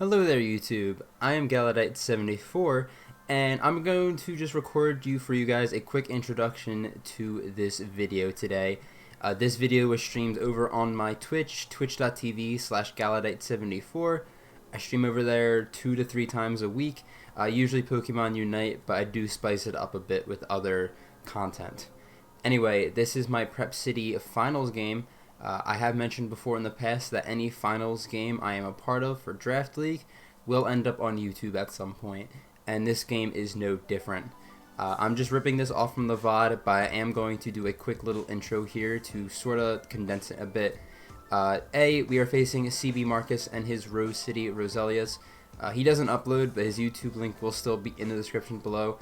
Hello there YouTube, I am Galadite74 and I'm going to just record for you guys a quick introduction to this video today. This video was streamed over on my Twitch, twitch.tv/Galadite74. I stream over there 2 to 3 times a week, usually Pokemon Unite, but I do spice it up a bit with other content. Anyway, this is my Prep City finals game. I have mentioned before in the past that any finals game I am a part of for Draft League will end up on YouTube at some point, and this game is no different. I'm just ripping this off from the VOD, but I am going to do a quick little intro here to sort of condense it a bit. We are facing CB Marcus and his Rose City Roselias. He doesn't upload, but his YouTube link will still be in the description below.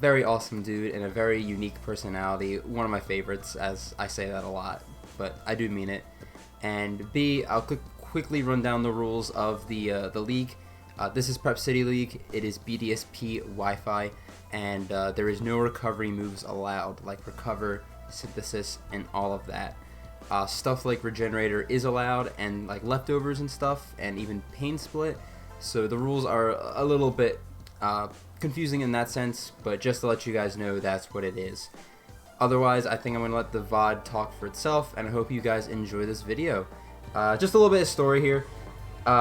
Very awesome dude and a very unique personality, one of my favorites, as I say that a lot, but I do mean it. And B, I'll quickly run down the rules of the league. This is Prep City League. It is BDSP Wi-Fi, and there is no recovery moves allowed, like Recover, Synthesis, and all of that. Stuff like Regenerator is allowed, and like Leftovers and stuff, and even Pain Split. So the rules are a little bit confusing in that sense, but just to let you guys know, that's what it is. Otherwise, I think I'm going to let the VOD talk for itself, and I hope you guys enjoy this video. Just a little bit of story here.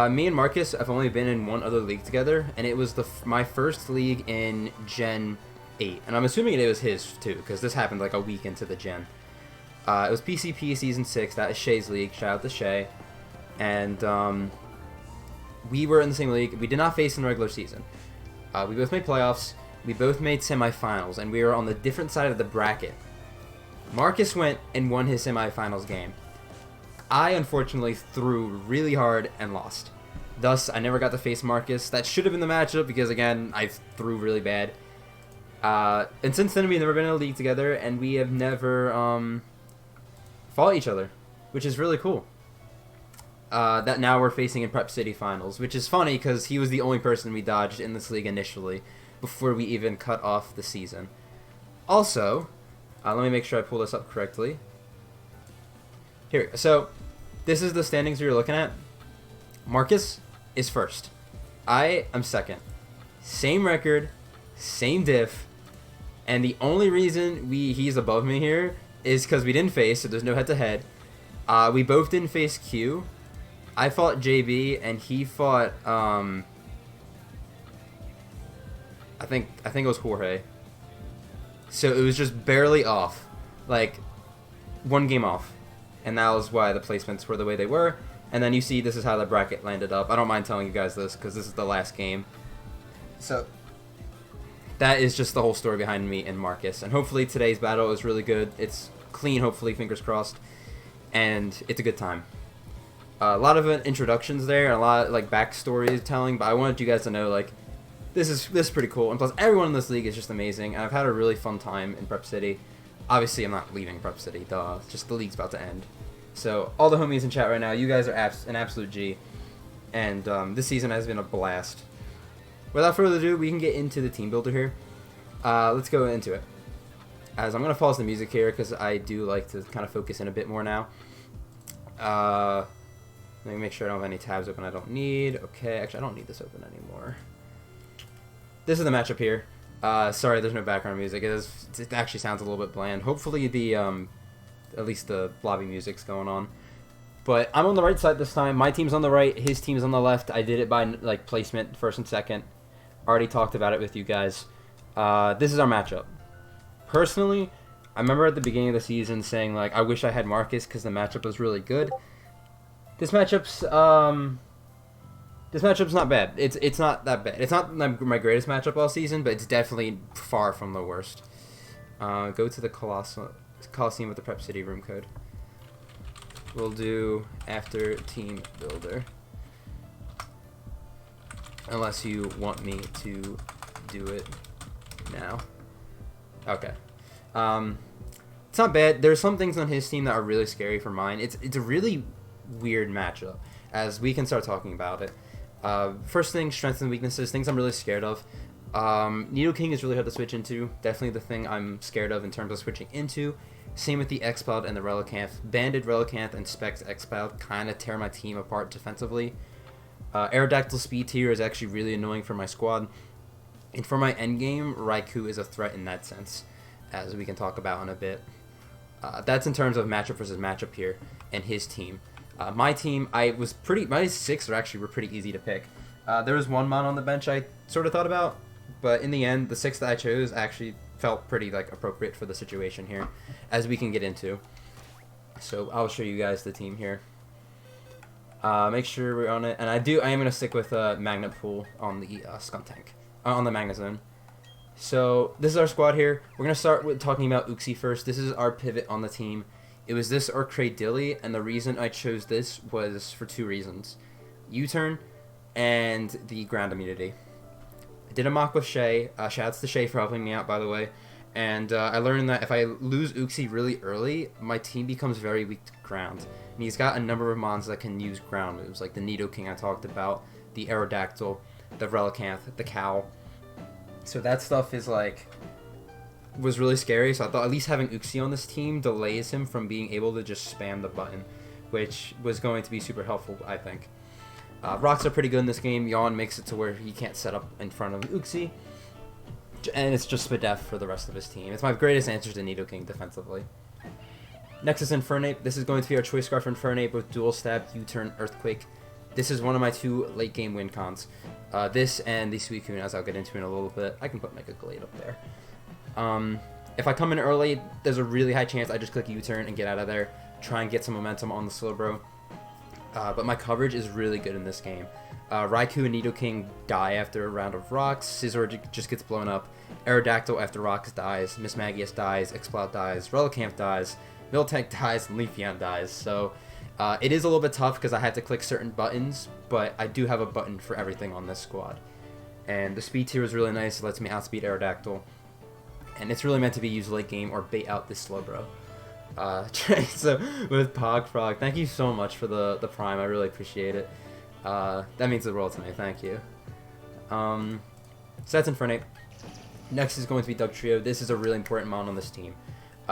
Me and Marcus have only been in one other league together, and it was my first league in Gen 8. And I'm assuming it was his, too, because this happened like a week into the Gen. It was PCP Season 6, that is Shay's league, shout out to Shay. And we were in the same league. We did not face in the regular season. We both made playoffs, we both made semifinals, and we were on the different side of the bracket. Marcus went and won his semifinals game. I unfortunately threw really hard and lost. Thus, I never got to face Marcus. That should have been the matchup because, again, I threw really bad. And since then, we've never been in a league together, and we have never fought each other, which is really cool. That now we're facing in Prep City Finals, which is funny because he was the only person we dodged in this league initially, before we even cut off the season. Also, let me make sure I pull this up correctly. Here, so this is the standings we were looking at. Marcus is first. I am second. Same record, same diff, and the only reason he's above me here is because we didn't face, so there's no head-to-head. We both didn't face Q. I fought JB, and he fought, I think it was Jorge. So it was just barely off, like one game off, and that was why the placements were the way they were. And then you see this is how the bracket landed up. I don't mind telling you guys this because this is the last game. So that is just the whole story behind me and Marcus. And hopefully today's battle is really good. It's clean, hopefully, fingers crossed, and it's a good time. A lot of introductions there, and a lot of like backstory telling, but I wanted you guys to know like this is pretty cool. And plus, everyone in this league is just amazing, and I've had a really fun time in Prep City. Obviously, I'm not leaving Prep City, duh. It's just the league's about to end. So all the homies in chat right now, you guys are an absolute G, and this season has been a blast. Without further ado, we can get into the team builder here. Let's go into it. As I'm gonna pause the music here because I do like to kind of focus in a bit more now. Let me make sure I don't have any tabs open I don't need. Okay, actually I don't need this open anymore. This is the matchup here. Sorry, there's no background music. It actually sounds a little bit bland. Hopefully the at least the lobby music's going on. But I'm on the right side this time. My team's on the right. His team's on the left. I did it by like placement, first and second. Already talked about it with you guys. This is our matchup. Personally, I remember at the beginning of the season saying like I wish I had Marcus because the matchup was really good. This matchup's not bad. It's not that bad. It's not my greatest matchup all season, but it's definitely far from the worst. Go to the Coliseum with the Prep City room code. We'll do after Team Builder, unless you want me to do it now. Okay. It's not bad. There's some things on his team that are really scary for mine. It's a really weird matchup, as we can start talking about it. First thing, strengths and weaknesses, things I'm really scared of. Nidoking is really hard to switch into. Definitely the thing I'm scared of in terms of switching into. Same with the Expelled and the Relicanth. Banded Relicanth and Specs Expelled kind of tear my team apart defensively. Aerodactyl speed tier is actually really annoying for my squad. And for my endgame, Raikou is a threat in that sense, as we can talk about in a bit. That's in terms of matchup versus matchup here, and his team. My team, my 6 were pretty easy to pick. There was one mon on the bench I sort of thought about, but in the end, the 6 that I chose actually felt pretty appropriate for the situation here, as we can get into. So I'll show you guys the team here. Make sure we're on it, and I am gonna stick with Magnet Pool on the Skuntank, on the Magnet Zone. So this is our squad here. We're gonna start with talking about Uxie first. This is our pivot on the team. It was this or Cradilly, and the reason I chose this was for 2 reasons: U-turn and the ground immunity. I did a mock with Shay. Shouts to Shay for helping me out, by the way. And I learned that if I lose Uxie really early, my team becomes very weak to ground. And he's got a number of mons that can use ground moves, like the Nidoking I talked about, the Aerodactyl, the Relicanth, the Cow. So that stuff was really scary. So I thought at least having Uxie on this team delays him from being able to just spam the button, which was going to be super helpful, I think. Rocks are pretty good in this game. Yawn makes it to where he can't set up in front of Uxie. And it's just Spadef for the rest of his team. It's my greatest answer to Nidoking defensively. Next is Infernape. This is going to be our Choice Scarf Infernape with Dual Stab, U-Turn, Earthquake. This is one of my 2 late game win cons. This and the Suicune, as I'll get into in a little bit. I can put Mega Glade up there. If I come in early, there's a really high chance I just click U-Turn and get out of there. Try and get some momentum on the Slowbro. But my coverage is really good in this game. Raikou and Nidoking die after a round of rocks. Scizor just gets blown up. Aerodactyl after rocks dies. Mismagius dies. Exploud dies. Relicanth dies. Miltank dies. And Leafeon dies. So it is a little bit tough because I had to click certain buttons, but I do have a button for everything on this squad. And the speed tier is really nice. It lets me outspeed Aerodactyl. And it's really meant to be used late game or bait out this Slowbro. So with Pogfrog, thank you so much for the Prime. I really appreciate it. That means the world to me. Thank you. So that's Infernape. Next is going to be Dugtrio. This is a really important mon on this team.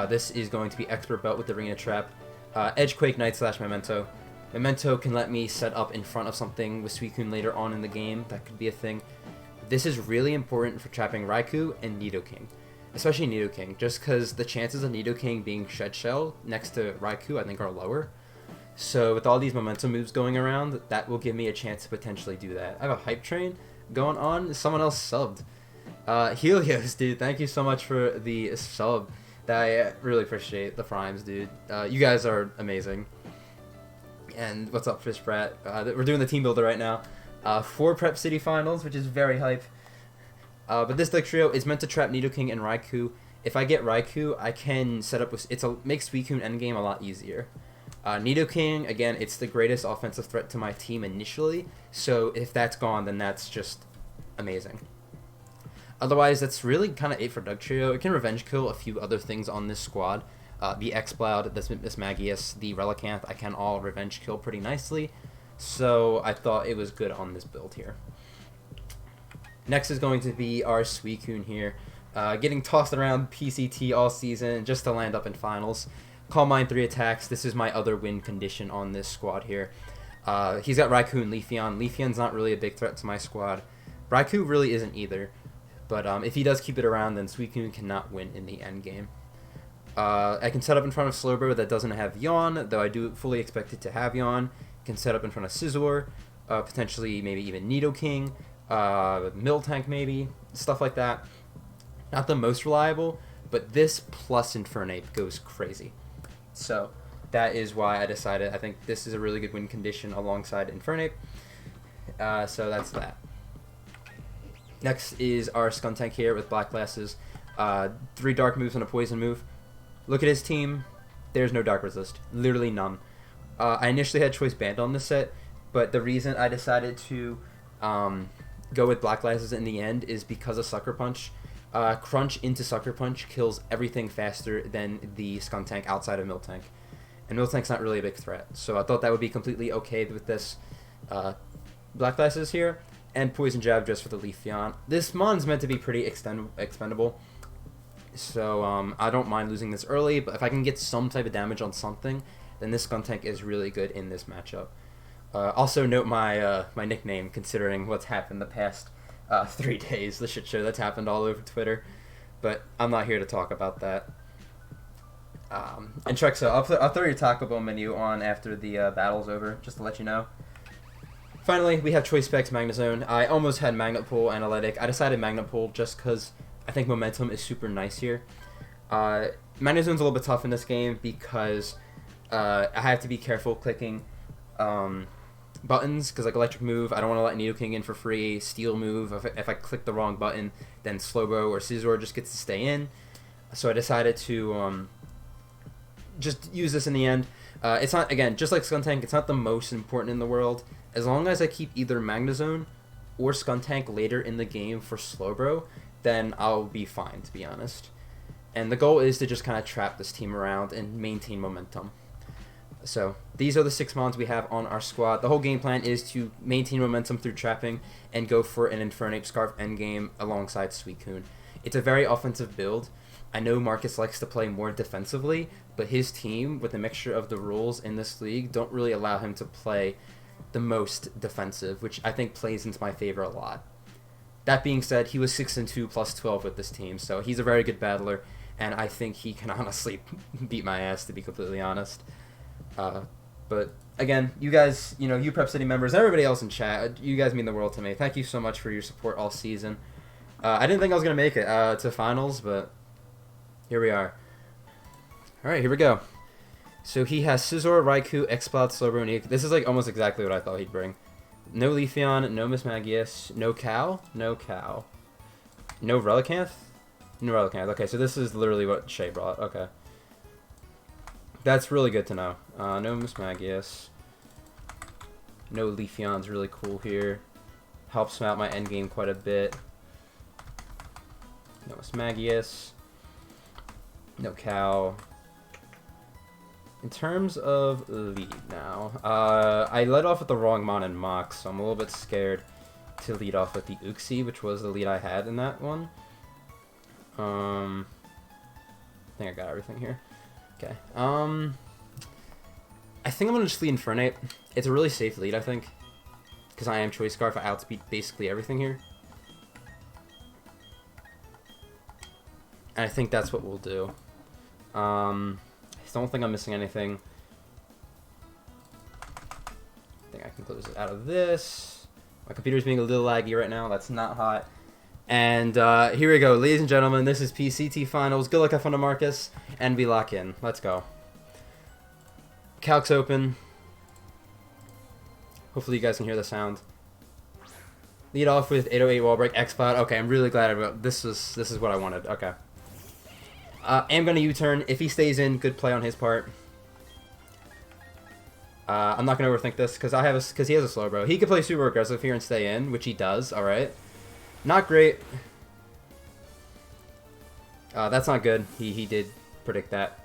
This is going to be Expert Belt with the Arena Trap. Edgequake, Night Slash, Memento. Memento can let me set up in front of something with Suicune later on in the game. That could be a thing. This is really important for trapping Raikou and Nidoking. Especially Nidoking, just because the chances of Nidoking being Shed Shell next to Raikou I think are lower. So with all these momentum moves going around, that will give me a chance to potentially do that. I have a hype train going on. Someone else subbed. Helios, dude, thank you so much for the sub. I really appreciate the primes, dude. You guys are amazing. And what's up, Fish Brat? We're doing the team builder right now. 4 Prep City Finals, which is very hype. But this deck trio is meant to trap Nidoking and Raikou. If I get Raikou, I can set up with makes Suicune endgame a lot easier. Nidoking, again, it's the greatest offensive threat to my team initially, so if that's gone, then that's just amazing. Otherwise, that's really kind of it for Dugtrio. It can revenge kill a few other things on this squad. The Exploud, the Mismagius, the Relicanth, I can all revenge kill pretty nicely, so I thought it was good on this build here. Next is going to be our Suicune here, getting tossed around PCT all season just to land up in finals. Calm Mind 3 attacks. This is my other win condition on this squad here. He's got Raikou and Leafeon. Leafeon's not really a big threat to my squad. Raikou really isn't either. But if he does keep it around, then Suicune cannot win in the end game. I can set up in front of Slowbro that doesn't have Yawn, though I do fully expect it to have Yawn. Can set up in front of Scizor, potentially maybe even Nidoking, Miltank maybe, stuff like that. Not the most reliable, but this plus Infernape goes crazy. So that is why I decided I think this is a really good win condition alongside Infernape. So that's that. Next is our Skuntank here with Black Glasses. 3 dark moves and a poison move. Look at his team. There's no dark resist. Literally none. I initially had Choice Band on this set, but the reason I decided to go with Black Glasses in the end is because of Sucker Punch. Crunch into Sucker Punch kills everything faster than the Skuntank outside of Miltank. And Miltank's not really a big threat, so I thought that would be completely okay with this Black Glasses here. And Poison Jab just for the Leafeon. This mon's meant to be pretty expendable, so I don't mind losing this early, but if I can get some type of damage on something, then this Skuntank is really good in this matchup. Also note my my nickname, considering what's happened the past 3 days, the shit show that's happened all over Twitter. But I'm not here to talk about that. And Trexa, I'll throw your Taco Bell menu on after the battle's over, just to let you know. Finally, we have Choice Specs Magnezone. I almost had Magnet Pull Analytic. I decided Magnet Pull just because I think Momentum is super nice here. Magnezone's a little bit tough in this game because I have to be careful clicking buttons, because like Electric Move, I don't want to let Nidoking in for free. Steel Move, if I click the wrong button, then Slowbro or Scizor just gets to stay in. So I decided to just use this in the end. It's not, again, just like Skuntank, it's not the most important in the world. As long as I keep either Magnezone or Skuntank later in the game for Slowbro, then I'll be fine, to be honest. And the goal is to just kind of trap this team around and maintain momentum. So these are the 6 mons we have on our squad. The whole game plan is to maintain momentum through trapping and go for an Infernape Scarf endgame alongside Suicune. It's a very offensive build. I know Marcus likes to play more defensively, but his team, with a mixture of the rules in this league, don't really allow him to play the most defensive, which I think plays into my favor a lot. That being said, he was 6-2 plus 12 with this team, so he's a very good battler, and I think he can honestly beat my ass, to be completely honest. But again, you guys, you Prep City members, everybody else in chat, you guys mean the world to me. Thank you so much for your support all season. I didn't think I was going to make it to finals, but here we are. Alright, here we go. So he has Scizor, Raikou, Exploud, Slowbro, Nidoking. This is like almost exactly what I thought he'd bring. No Leafeon, no Mismagius, no Cow, no Relicanth? No Relicanth. Okay, so this is literally what Shay brought. Okay. That's really good to know. No Mismagius. No Leafeon's really cool here. Helps him out my endgame quite a bit. No Mismagius. No Cow. In terms of lead now, I led off with the wrong Mon and Mox, so I'm a little bit scared to lead off with the Uxie, which was the lead I had in that one. I think I got everything here. Okay. I think I'm going to just lead Infernape. It's a really safe lead, I think, because I am Choice Scarf. I outspeed basically everything here. And I think that's what we'll do. I don't think I'm missing anything. I think I can close it out of this. My computer's being a little laggy right now. That's not hot. And here we go. Ladies and gentlemen, this is PCT Finals. Good luck, have fun to Marcus. And we lock in. Let's go. Calc's open. Hopefully you guys can hear the sound. Lead off with 808 wall break, X-Cloud. Okay, I'm really glad I wrote. This is what I wanted. Okay. I'm going to U-turn. If he stays in, good play on his part. I'm not going to overthink this because he has a Slowbro. He could play super aggressive here and stay in, which he does. All right. Not great. That's not good. He did predict that.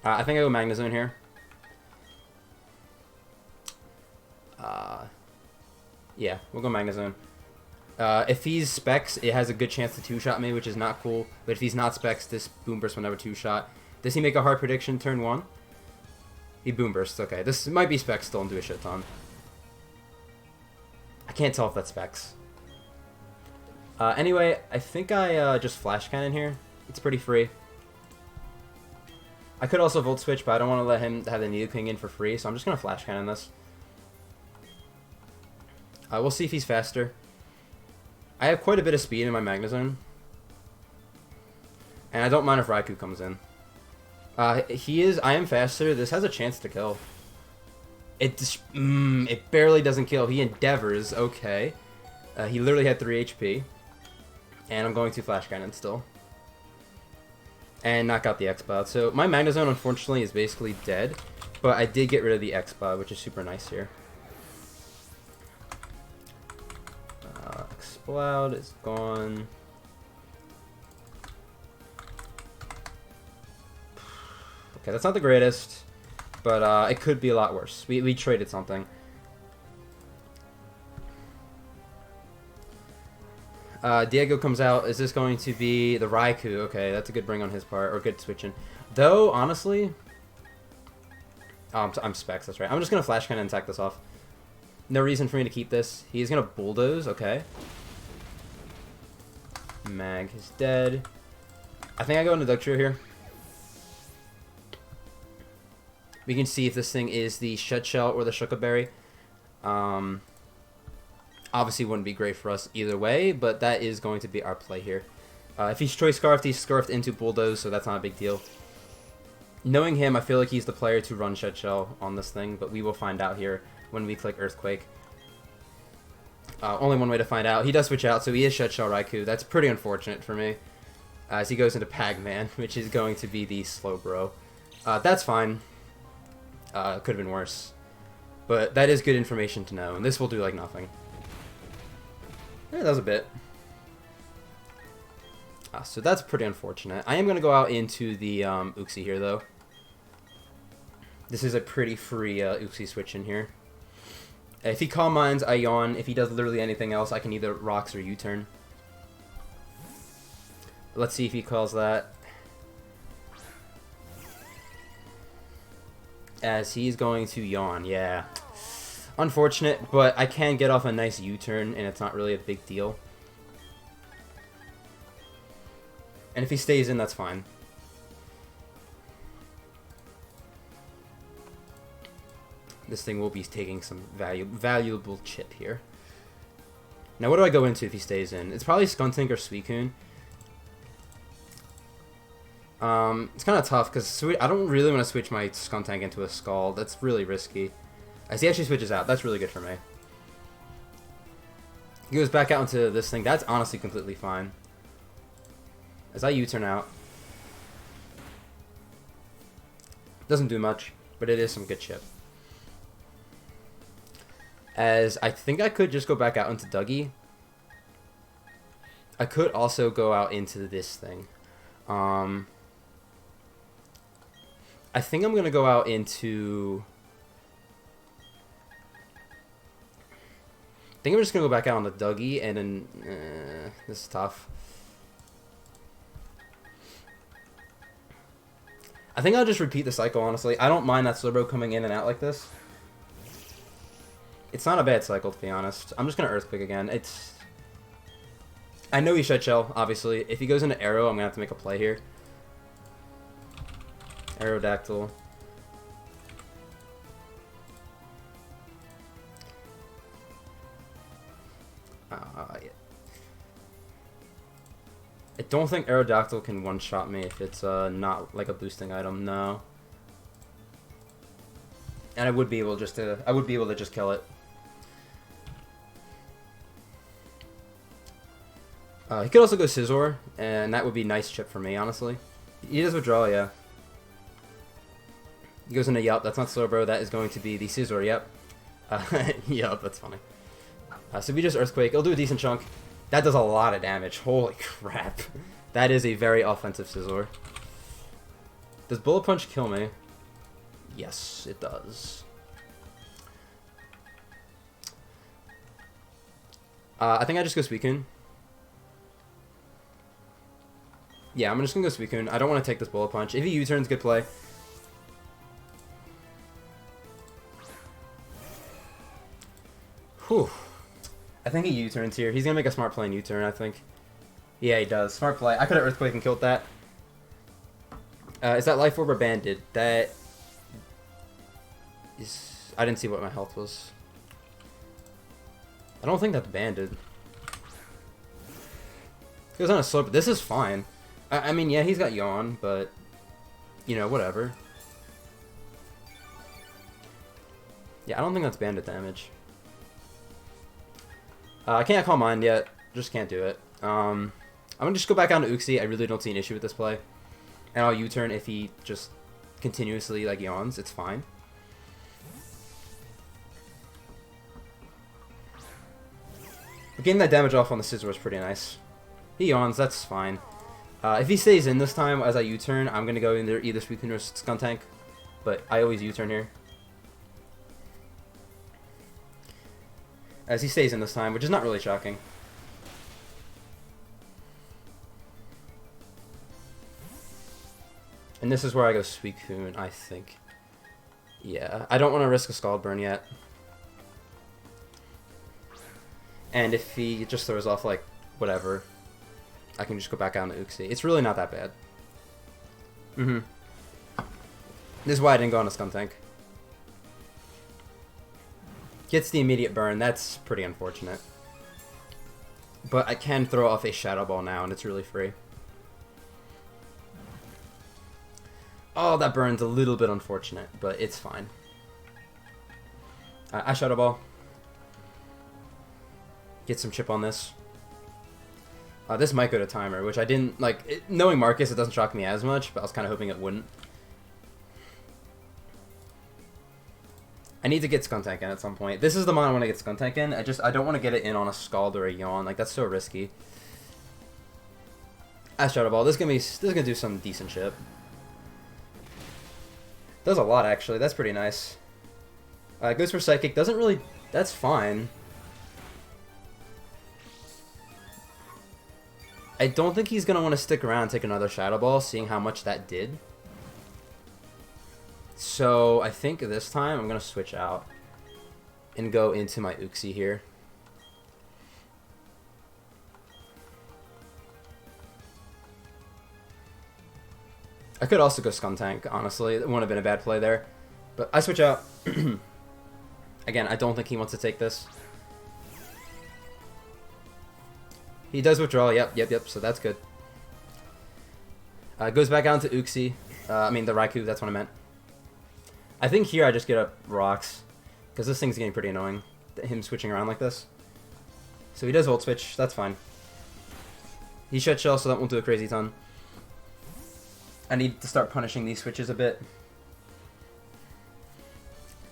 I think I go Magnezone here. Yeah, we'll go Magnezone. If he's Specs, it has a good chance to two-shot me, which is not cool. But if he's not Specs, this Boom Burst will never two-shot. Does he make a hard prediction turn 1? He Boom Bursts. Okay, this might be Specs still and do a shit ton. I can't tell if that's Specs. Anyway, I think I just Flash Cannon here. It's pretty free. I could also Volt Switch, but I don't want to let him have the Nidoking in for free, so I'm just going to Flash Cannon this. We'll see if he's faster. I have quite a bit of speed in my Magnezone. And I don't mind if Raikou comes in. I am faster. This has a chance to kill. It barely doesn't kill. He endeavors. Okay. He literally had 3 HP. And I'm going to Flash Cannon still. And knock out the X-Cloud. So my Magnezone, unfortunately, is basically dead. But I did get rid of the X-Cloud, which is super nice here. X-Cloud is gone. Okay, that's not the greatest. But it could be a lot worse. We traded something. Diego comes out. Is this going to be the Raikou? Okay, that's a good bring on his part, or good switching. Though, honestly... Oh, I'm Specs, that's right. I'm just going to Flash Cannon and attack this off. No reason for me to keep this. He's gonna bulldoze, okay. Mag is dead. I think I go into Dugtrio here. We can see if this thing is the Shell or the Shuckaberry. Obviously wouldn't be great for us either way, but that is going to be our play here. If he's Choice Scarfed, he's Scarfed into Bulldoze, so that's not a big deal. Knowing him, I feel like he's the player to run Shell on this thing, but we will find out here when we click Earthquake. Only one way to find out. He does switch out, so he is Shell Raikou. That's pretty unfortunate for me, as he goes into Pac-Man, which is going to be the Slowbro. That's fine. It could have been worse. But that is good information to know, and this will do like nothing. Yeah, that was a bit. So that's pretty unfortunate. I am going to go out into the Uxie here, though. This is a pretty free Uxie switch in here. If he Calm Minds, I yawn. If he does literally anything else, I can either Rocks or U-turn. Let's see if he calls that. As he's going to yawn, yeah. Unfortunate, but I can get off a nice U-turn, and it's not really a big deal. And if he stays in, that's fine. This thing will be taking some valuable chip here. Now, what do I go into if he stays in? It's probably Skuntank or Suicune. It's kind of tough because I don't really want to switch my Skuntank into a Scald. That's really risky. As he actually switches out, that's really good for me. He goes back out into this thing. That's honestly completely fine. As I U-turn out. Doesn't do much, but it is some good chip. As I think I could just go back out into Dougie. I could also go out into this thing. I think I'm going to go out into... I think I'm just going to go back out on the Dougie, and then... this is tough. I think I'll just repeat the cycle, honestly. I don't mind that Slowbro coming in and out like this. It's not a bad cycle, to be honest. I'm just going to Earthquake again. It's... I know he Shed Shell, obviously. If he goes into Arrow, I'm going to have to make a play here. Aerodactyl. Yeah. I don't think Aerodactyl can one-shot me if it's not like a boosting item. No. And I would be able just to. I would be able to just kill it. He could also go Scizor, and that would be nice chip for me, honestly. He does withdraw, yeah. He goes into Yup. That's not Slowbro. That is going to be the Scizor. Yep. Yup. That's funny. So we just Earthquake. It'll do a decent chunk. That does a lot of damage. Holy crap. That is a very offensive Scizor. Does Bullet Punch kill me? Yes, it does. I think I just go Suicune. Yeah, I'm just going to go Suicune. I don't want to take this Bullet Punch. If he U-turns, good play. Whew. I think he U-turns here. He's going to make a smart play and U-turn, I think. Yeah, he does. Smart play. I could have Earthquake and killed that. Is that Life Orb or Banded? That is... I didn't see what my health was. I don't think that's Banded. He goes on a slope. This is fine. I mean, yeah, he's got Yawn, but... You know, whatever. Yeah, I don't think that's Banded damage. I can't Calm Mind yet. Just can't do it. I'm going to just go back down to Uxie. I really don't see an issue with this play. And I'll U-turn if he just continuously, like, yawns. It's fine. But getting that damage off on the Scizor is pretty nice. He yawns. That's fine. If he stays in this time as I U-turn, I'm going to go in there either Suicune or Skuntank. But I always U-turn here. As he stays in this time, which is not really shocking. And this is where I go Suicune, I think. Yeah, I don't want to risk a Scald Burn yet. And if he just throws off, like, whatever, I can just go back out to Uxie. It's really not that bad. This is why I didn't go on a Skuntank. Gets the immediate burn. That's pretty unfortunate. But I can throw off a Shadow Ball now, and it's really free. Oh, that burn's a little bit unfortunate, but it's fine. I Shadow Ball. Get some chip on this. This might go to timer, which I didn't, like, knowing Marcus, it doesn't shock me as much, but I was kind of hoping it wouldn't. I need to get Skuntank in at some point. This is the mon I want to get Skuntank in. I don't want to get it in on a Scald or a Yawn. Like, that's so risky. Shadow Ball. This is gonna do some decent shit. Does a lot, actually. That's pretty nice. Goes for Psychic. Doesn't really... That's fine. I don't think he's going to want to stick around and take another Shadow Ball, seeing how much that did. So, I think this time I'm going to switch out and go into my Uxie here. I could also go Skuntank, honestly. It wouldn't have been a bad play there. But I switch out. Again, I don't think he wants to take this. He does withdraw. Yep. So that's good. Goes back down to Uxie. I mean, the Raikou. That's what I meant. I think here I just get up Rocks. Because this thing's getting pretty annoying. Him switching around like this. So he does Volt Switch. That's fine. He Shed Shell, so that won't do a crazy ton. I need to start punishing these switches a bit.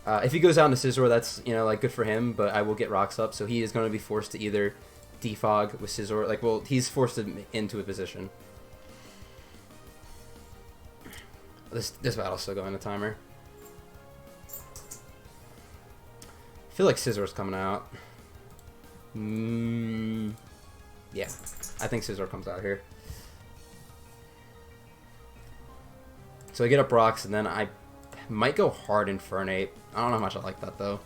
If he goes out into Scizor, that's, you know, like, good for him, but I will get Rocks up, so he is going to be forced to either defog with Scizor. Like, well, he's forced into a position. This battle's still going to timer. I feel like Scisor's coming out. Yeah, I think Scizor comes out here. So I get up Rocks, and then I might go hard Infernape. I don't know how much I like that, though.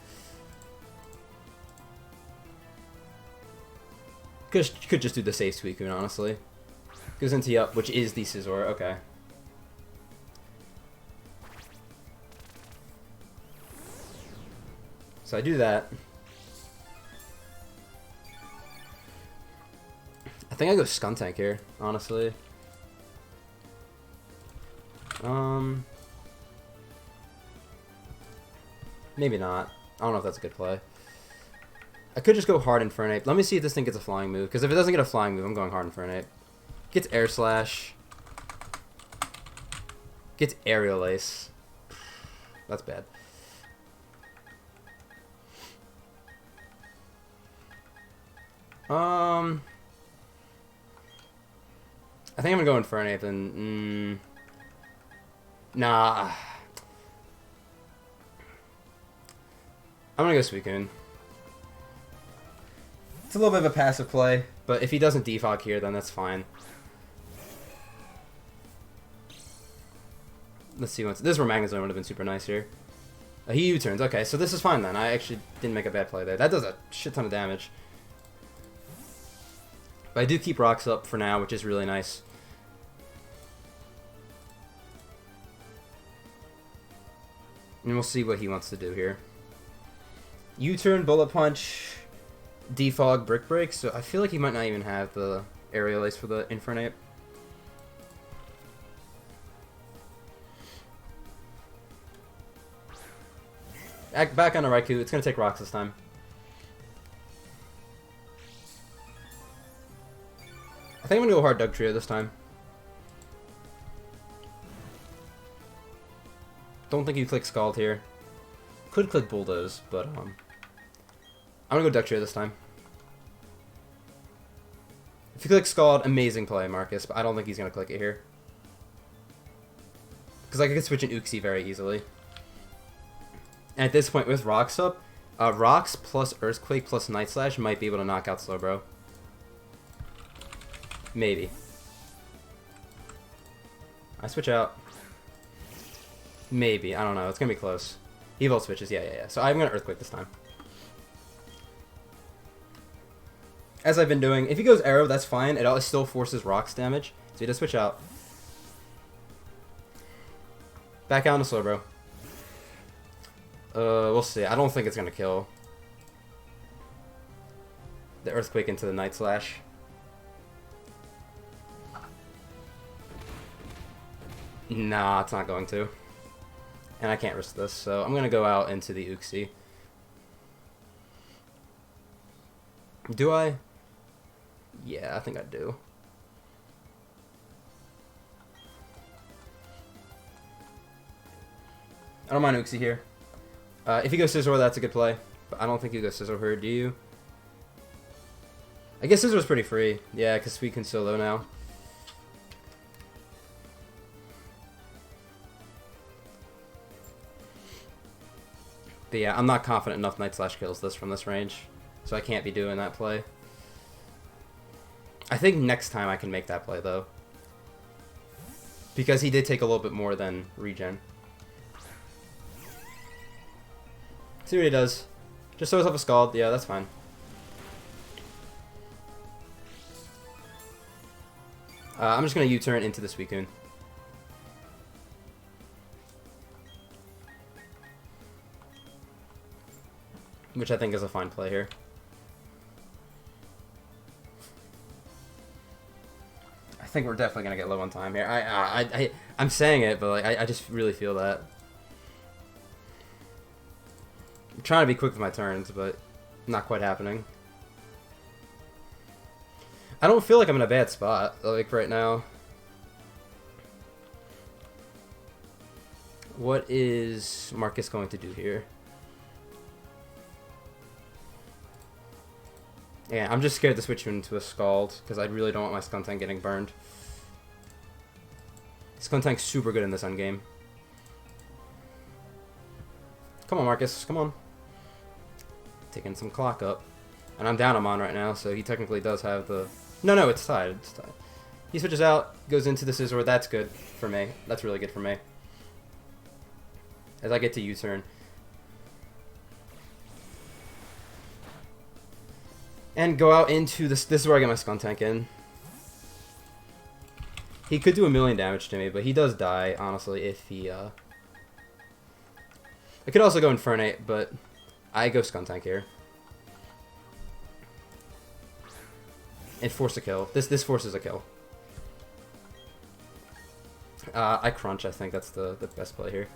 Could just do the safe Suicune, honestly. Goes into Yup, which is the Scizor. Okay. So I do that. I think I go Skuntank here, honestly. Maybe not. I don't know if that's a good play. I could just go hard Infernape. Let me see if this thing gets a flying move, because if it doesn't get a flying move, I'm going hard Infernape. Gets Air Slash. Gets Aerial Ace. That's bad. I think I'm gonna go Infernape and nah. I'm gonna go Suicune. It's a little bit of a passive play, but if he doesn't defog here, then that's fine. Let's see what's... This is where Magnezone would have been super nice here. He U-turns. Okay, so this is fine then. I actually didn't make a bad play there. That does a shit ton of damage. But I do keep Rocks up for now, which is really nice. And we'll see what he wants to do here. U-turn, Bullet Punch, Defog, Brick Break. So I feel like he might not even have the Aerial Ace for the Infernape. Back on the Raikou. It's going to take Rocks this time. I think I'm going to go hard Doug Trio this time. Don't think you click Scald here. Could click Bulldoze, but I'm going to go Duck Trio this time. If you click Scald, amazing play, Marcus, but I don't think he's going to click it here. Because I could switch an Uxie very easily. And at this point, with Rocks up, Rocks plus Earthquake plus Night Slash might be able to knock out Slowbro. Maybe. I switch out. Maybe. I don't know. It's going to be close. He Volt switches. Yeah. So I'm going to Earthquake this time. As I've been doing. If he goes arrow, that's fine. It still forces rocks damage. So he does switch out. Back out on the slow, bro. We'll see. I don't think it's gonna kill. The earthquake into the night slash. Nah, it's not going to. And I can't risk this, so I'm gonna go out into the Uxie. Do I? Yeah, I think I do. I don't mind Uxie here. If he goes Scizor, that's a good play. But I don't think he goes Scizor here, do you? I guess Scizor's pretty free. Yeah, because Suicune's so low now. But yeah, I'm not confident enough Night Slash kills this from this range. So I can't be doing that play. I think next time I can make that play, though. Because he did take a little bit more than regen. See what he does. Just throws up a Scald. Yeah, that's fine. I'm just going to U-turn into the Suicune. Which I think is a fine play here. I think we're definitely going to get low on time here. I'm saying it, but like I just really feel that. I'm trying to be quick with my turns, but not quite happening. I don't feel like I'm in a bad spot, like, right now. What is Marcus going to do here? Yeah, I'm just scared to switch into a Scald, because I really don't want my Skuntank getting burned. Skuntank's super good in this endgame. Come on, Marcus, come on. Taking some clock up. And I'm down a Mon right now, so he technically does have the... No, it's tied. It's tied. He switches out, goes into the Scizor. That's good for me. That's really good for me. As I get to U-turn. And go out into this. This is where I get my Skuntank in. He could do a million damage to me, but he does die, honestly, if he... I could also go Infernape, but I go Skuntank here. And force a kill. This forces a kill. I crunch, I think that's the best play here.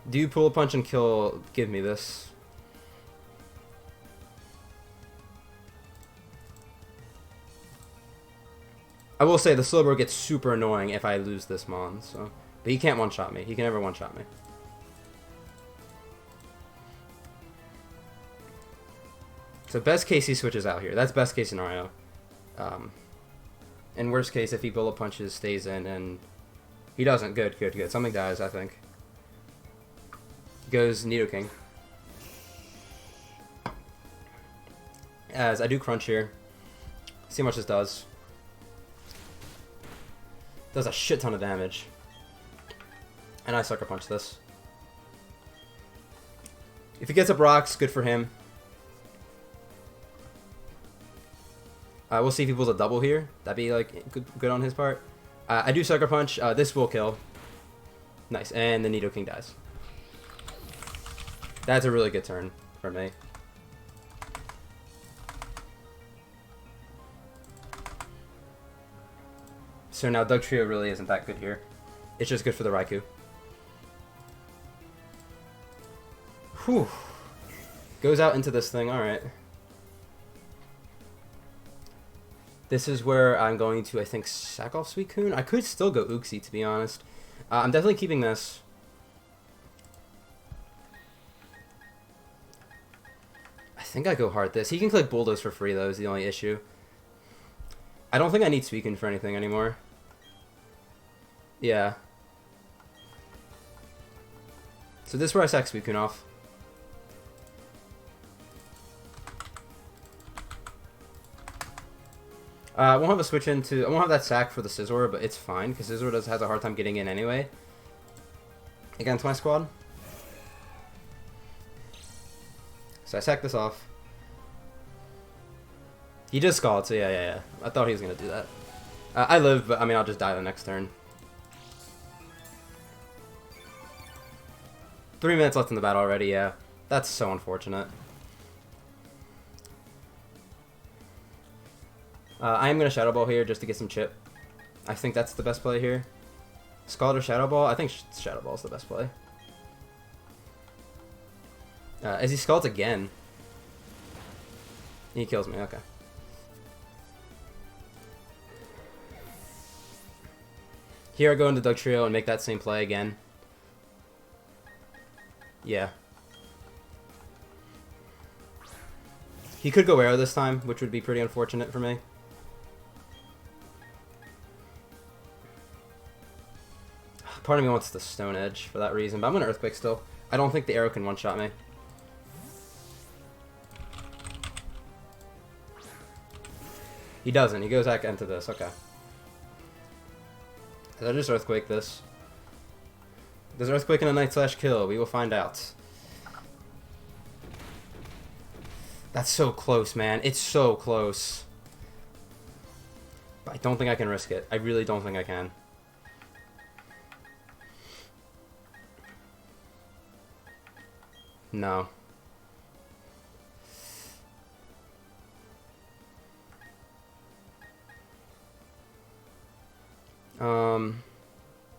Do you pull a punch and kill? Give me this. I will say the Slowbro gets super annoying if I lose this Mon, so... But he can't one-shot me. He can never one-shot me. So best case he switches out here. That's best case scenario. In worst case, if he bullet punches, stays in, and he doesn't. Good. Something dies, I think. Goes Nidoking. As I do crunch here. See how much this does. Does a shit ton of damage. And I Sucker Punch this. If he gets up rocks, good for him. We'll see if he pulls a double here. That'd be like good on his part. I do Sucker Punch. This will kill. Nice. And the Nidoking dies. That's a really good turn for me. So now Dugtrio really isn't that good here. It's just good for the Raikou. Whew. Goes out into this thing. Alright. This is where I'm going to, I think, sack off Suicune. I could still go Uxie, to be honest. I'm definitely keeping this. I think I go hard this. He can click Bulldoze for free, though, is the only issue. I don't think I need Suicune for anything anymore. Yeah. So this is where I sack Suicune off. I won't have a switch into... I won't have that sack for the Scizor, but it's fine, because Scizor has a hard time getting in anyway. Against my squad. So I sack this off. He just scalded, so yeah. I thought he was going to do that. I live, but I mean, I'll just die the next turn. 3 minutes left in the battle already, yeah. That's so unfortunate. I am going to Shadow Ball here just to get some chip. I think that's the best play here. Scald or Shadow Ball? I think Shadow Ball is the best play. As he Scalds again. He kills me, okay. Here I go into Dugtrio and make that same play again. Yeah. He could go Arrow this time, which would be pretty unfortunate for me. Part of me wants the Stone Edge for that reason, but I'm going to Earthquake still. I don't think the Arrow can one-shot me. He doesn't. He goes back into this. Okay. I'll just Earthquake this. Does Earthquake in a Night Slash kill? We will find out. That's so close, man. It's so close. But I don't think I can risk it. I really don't think I can. No.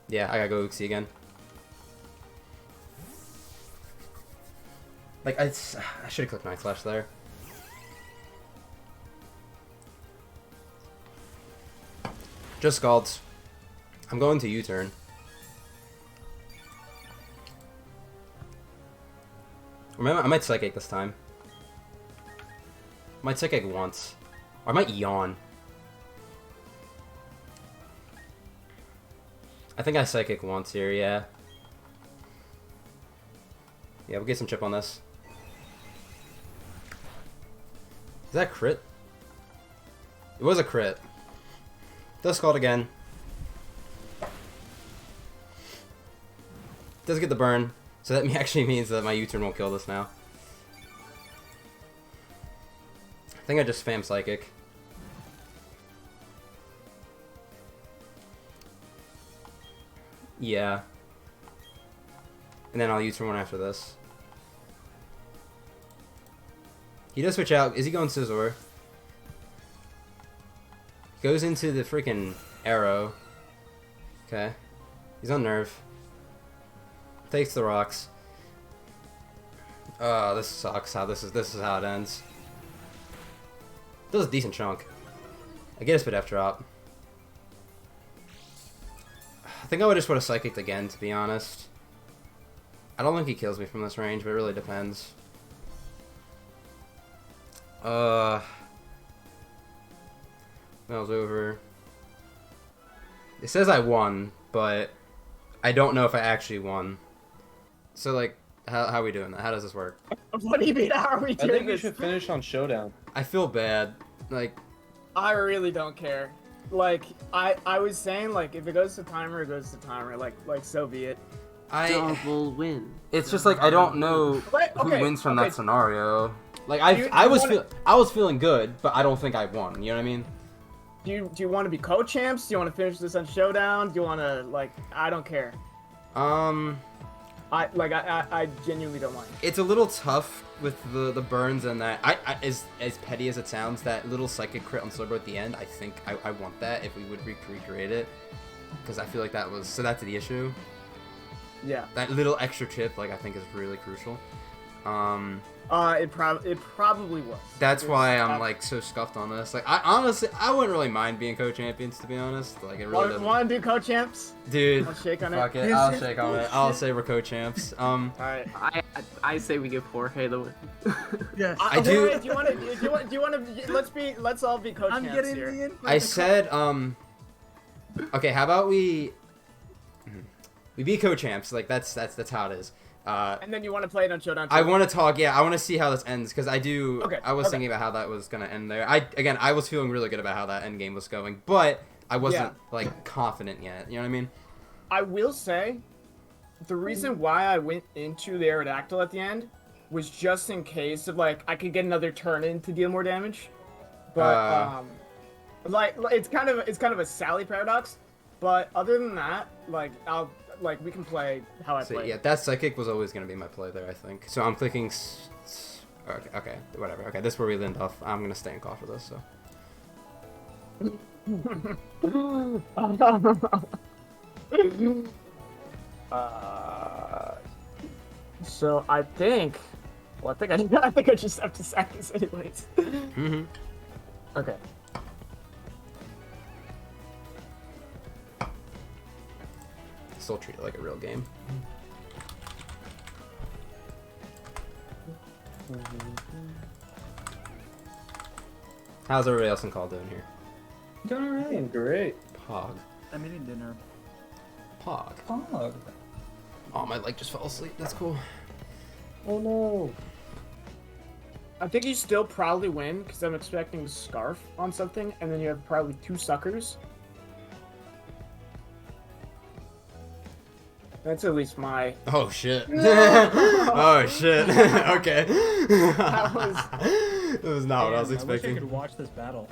Yeah, I gotta go Uxie again. Like, I should have clicked Night Slash there. Just Scalds. I'm going to U-turn. Remember, I might Psychic this time. I might Psychic once. Or I might Yawn. I think I Psychic once here, yeah. Yeah, we'll get some chip on this. Is that crit? It was a crit. Does Scald again. Does get the burn. So that actually means that my U-turn won't kill this now. I think I just spam Psychic. Yeah. And then I'll U-turn one after this. He does switch out. Is he going Scizor? Goes into the freaking Arrow. Okay. He's on Nerve. Takes the rocks. Oh, this sucks. This is how it ends. Does a decent chunk. I get a Spit F drop. I think I would just would have Psychicked again, to be honest. I don't think he kills me from this range, but it really depends. That was over. It says I won, but I don't know if I actually won. So, like, how are we doing that? How does this work? What do you mean, how are we doing I think we this? should finish on Showdown. I feel bad. Like, I really don't care. Like, I was saying, like, if it goes to timer, it goes to timer. Like so be it. Double win. It's just like I don't know who wins from that scenario. Like I was feeling good, but I don't think I won. You know what I mean? Do you want to be co-champs? Do you want to finish this on Showdown? Do you want to, like, I don't care. I genuinely don't mind. It's a little tough with the burns and that. As petty as it sounds, that little Psychic crit on Slowbro at the end, I think I want that if we would recreate it, because I feel like that was that's the issue. Yeah. That little extra chip, like, I think is really crucial. It probably was. That's why I'm like so scuffed on this. Like, I honestly wouldn't really mind being co-champions, to be honest. Like, it really doesn't. Want to do co-champs? Dude, I'll shake on fuck it. I'll shake on it. I'll say we're co-champs. Alright. I say we give Jorge the win. Yes. I do. Do you want to? Let's all be co-champs I'm getting here. the invite. I said, okay, how about we be co-champs? Like, that's how it is. And then you want to play it on Showdown too? I want to talk. Yeah, I want to see how this ends, because I do. Okay, I was thinking about how that was gonna end there. I was feeling really good about how that end game was going, but I wasn't like confident yet. You know what I mean? I will say, the reason why I went into the Aerodactyl at the end was just in case of, like, I could get another turn in to deal more damage. But Uh, like it's kind of a Sally paradox. But other than that, like we can play how I So play. yeah, that psychic was always gonna be my play there, I think. So I'm clicking. Okay, whatever. Okay, this is where we end off. I'm gonna stay in call for this. So. So I think. Well, I think I just have to sack this anyways. Mm-hmm. Okay. Still treat it like a real game. How's everybody else in call doing here? Doing alright. Great. Pog. I'm eating dinner. Pog. Oh. Oh, my leg just fell asleep. That's cool. Oh no. I think you still probably win because I'm expecting Scarf on something, and then you have probably 2 suckers. That's at least my. Oh shit. Oh shit. Okay. That was. It was not what I was I wish I expecting. could watch this battle.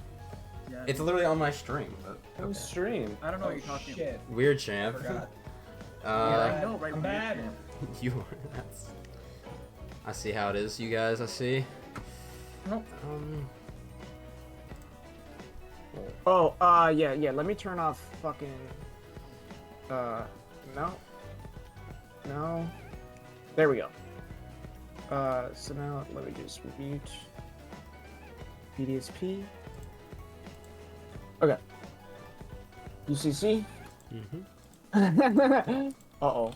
Yeah. It's literally on my stream. But On okay. stream. I don't know what you're talking about. Shit. Weird champ. Forgot. Yeah, I know, right? I'm when you bad. can. You. I see how it is, you guys. I see. Nope. Oh, yeah. Let me turn off fucking. No. No. There we go. So now let me just mute BDSP. Okay. UCC. Mm-hmm. Uh-oh.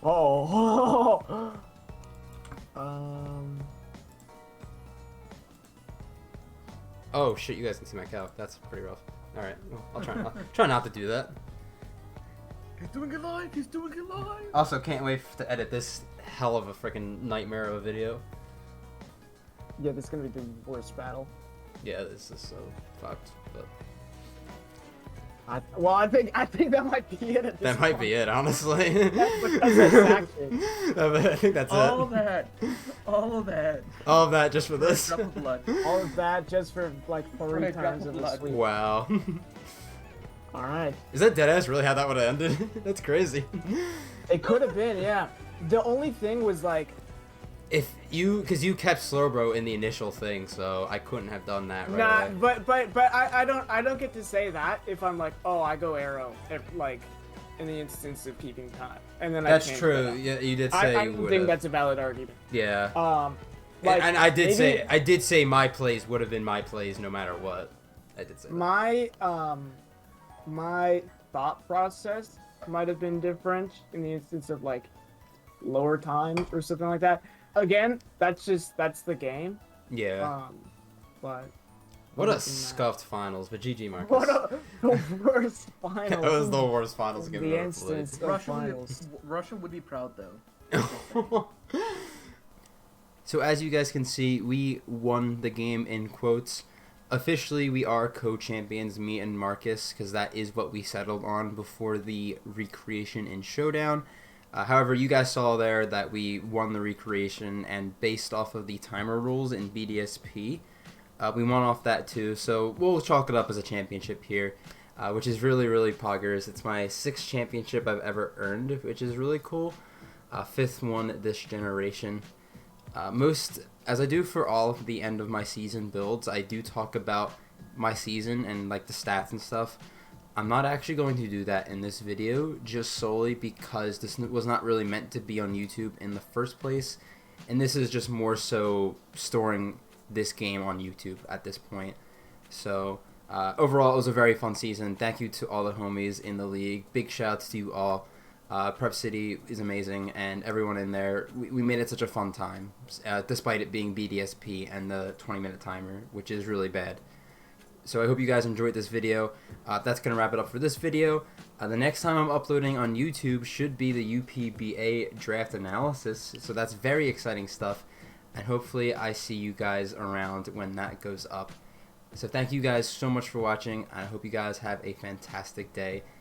Oh. Oh shit! You guys can see my cow. That's pretty rough. All right. Well, I'll try not to do that. He's doing it live. He's doing it live. Also, can't wait to edit this hell of a freaking nightmare of a video. Yeah, this is gonna be the worst battle. Yeah, this is so fucked. But I think that might be it. At this that might be it, honestly. Because I sacked it. I think that's All it. of that. All of that. All of that just for For a this. drop of blood. All of that just for like 3 For a drop times of of this blood. week. Wow. All right. Is that deadass really how that would have ended? That's crazy. It could have been, yeah. The only thing was like, Because you kept Slowbro in the initial thing, so I couldn't have done that right nah, away. but I don't get to say that if I'm like, oh, I go arrow, like, in the instance of keeping time, and then That's I change true. that. Yeah, you did say I you don't would think have. that's a valid argument. Yeah. Like, and I did maybe I did say my plays would have been my plays no matter what. I did say that. my thought process might have been different in the instance of like lower time or something like that. Again, that's the game. Yeah. But What a other than that- scuffed finals, but GG Marcus. What the worst finals. That was the worst finals of game the ever instance of Russia finals. would be proud though. played. So as you guys can see, we won the game in quotes. Officially, we are co-champions, me and Marcus, because that is what we settled on before the recreation and showdown. However, you guys saw there that we won the recreation, and based off of the timer rules in BDSP, we won off that too. So we'll chalk it up as a championship here, which is really, really poggers. It's my 6th championship I've ever earned, which is really cool. 5th one this generation. As I do for all of the end of my season builds, I do talk about my season and like the stats and stuff. I'm not actually going to do that in this video, just solely because this was not really meant to be on YouTube in the first place, and this is just more so storing this game on YouTube at this point. So overall, it was a very fun season. Thank you to all the homies in the league. Big shouts to you all. Prep City is amazing, and everyone in there, we made it such a fun time, despite it being BDSP and the 20-minute timer, which is really bad. So I hope you guys enjoyed this video. That's going to wrap it up for this video. The next time I'm uploading on YouTube should be the UPBA draft analysis, so that's very exciting stuff, and hopefully I see you guys around when that goes up. So thank you guys so much for watching, and I hope you guys have a fantastic day,